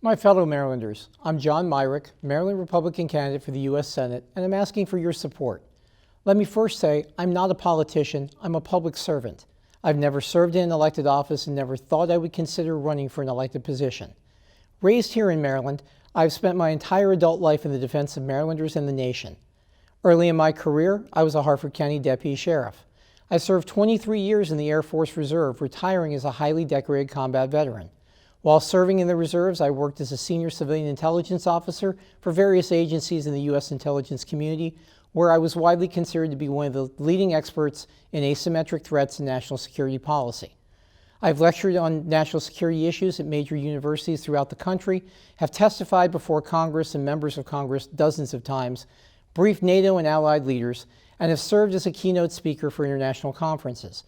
My fellow Marylanders, I'm John Myrick, Maryland Republican candidate for the U.S. Senate, and I'm asking for your support. Let me first say, I'm not a politician, I'm a public servant. I've never served in an elected office and never thought I would consider running for an elected position. Raised here in Maryland, I've spent my entire adult life in the defense of Marylanders and the nation. Early in my career, I was a Harford County Deputy Sheriff. I served 23 years in the Air Force Reserve, retiring as a highly decorated combat veteran. While serving in the reserves, I worked as a senior civilian intelligence officer for various agencies in the U.S. intelligence community, where I was widely considered to be one of the leading experts in asymmetric threats and national security policy. I've lectured on national security issues at major universities throughout the country, have testified before Congress and members of Congress dozens of times, briefed NATO and allied leaders, and have served as a keynote speaker for international conferences.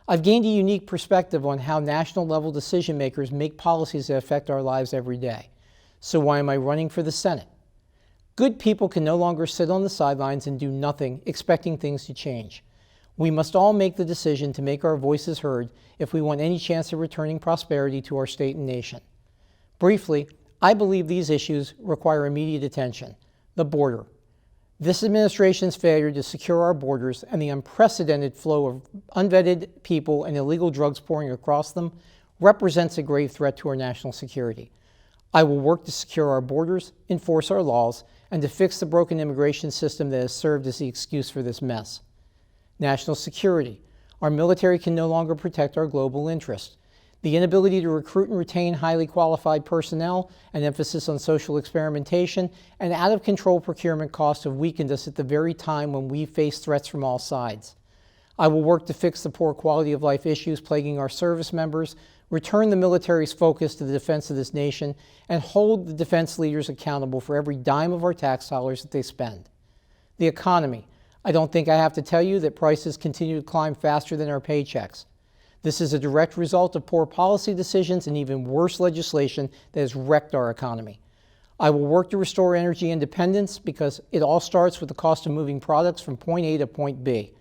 I've gained a unique perspective on how national-level decision makers make policies that affect our lives every day. So why am I running for the Senate? Good people can no longer sit on the sidelines and do nothing, expecting things to change. We must all make the decision to make our voices heard if we want any chance of returning prosperity to our state and nation. Briefly, I believe these issues require immediate attention. The border. This administration's failure to secure our borders and the unprecedented flow of unvetted people and illegal drugs pouring across them represents a grave threat to our national security. I will work to secure our borders, enforce our laws, and to fix the broken immigration system that has served as the excuse for this mess. National security. Our military can no longer protect our global interests. The inability to recruit and retain highly qualified personnel, an emphasis on social experimentation, and out-of-control procurement costs have weakened us at the very time when we face threats from all sides. I will work to fix the poor quality of life issues plaguing our service members, return the military's focus to the defense of this nation, and hold the defense leaders accountable for every dime of our tax dollars that they spend. The economy. I don't think I have to tell you that prices continue to climb faster than our paychecks. This is a direct result of poor policy decisions and even worse legislation that has wrecked our economy. I will work to restore energy independence because it all starts with the cost of moving products from point A to point B.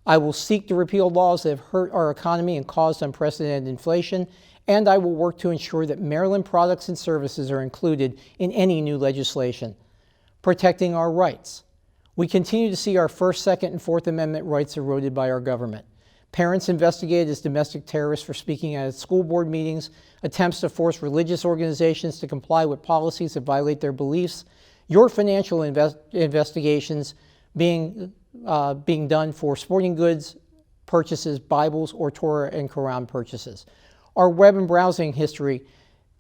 I will seek to repeal laws that have hurt our economy and caused unprecedented inflation, and I will work to ensure that Maryland products and services are included in any new legislation. Protecting our rights. We continue to see our First, Second, and Fourth Amendment rights eroded by our government. Parents investigated as domestic terrorists for speaking at school board meetings, attempts to force religious organizations to comply with policies that violate their beliefs, your financial investigations being done for sporting goods purchases, Bibles, or Torah and Quran purchases. Our web and browsing history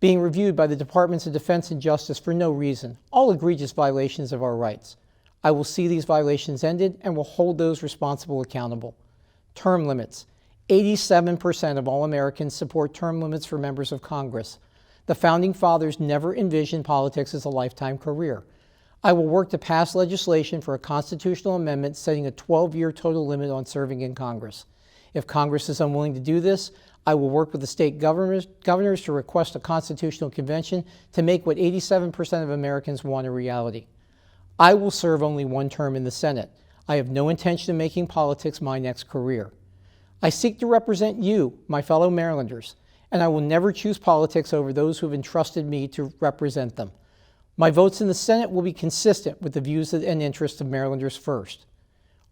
being reviewed by the Departments of Defense and Justice for no reason, all egregious violations of our rights. I will see these violations ended and will hold those responsible accountable. Term limits. 87% of all Americans support term limits for members of Congress. The Founding Fathers never envisioned politics as a lifetime career. I will work to pass legislation for a constitutional amendment setting a 12-year total limit on serving in Congress. If Congress is unwilling to do this, I will work with the state governors to request a constitutional convention to make what 87% of Americans want a reality. I will serve only one term in the Senate. I have no intention of making politics my next career. I seek to represent you, my fellow Marylanders, and I will never choose politics over those who have entrusted me to represent them. My votes in the Senate will be consistent with the views and interests of Marylanders first.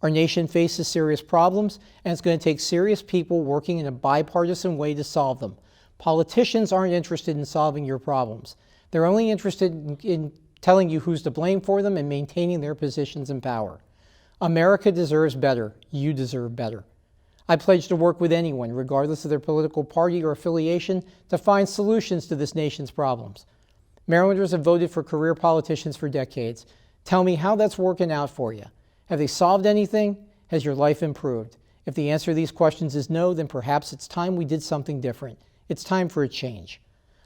Our nation faces serious problems, and it's going to take serious people working in a bipartisan way to solve them. Politicians aren't interested in solving your problems. They're only interested in telling you who's to blame for them and maintaining their positions in power. America deserves better. You deserve better. I pledge to work with anyone, regardless of their political party or affiliation, to find solutions to this nation's problems. Marylanders have voted for career politicians for decades. Tell me how that's working out for you. Have they solved anything? Has your life improved? If the answer to these questions is no, then perhaps it's time we did something different. It's time for a change.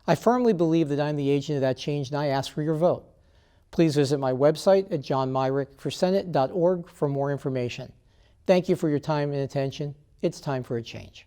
I firmly believe that I'm the agent of that change, and I ask for your vote. Please visit my website at johnmyrickforsenate.org for more information. Thank you for your time and attention. It's time for a change.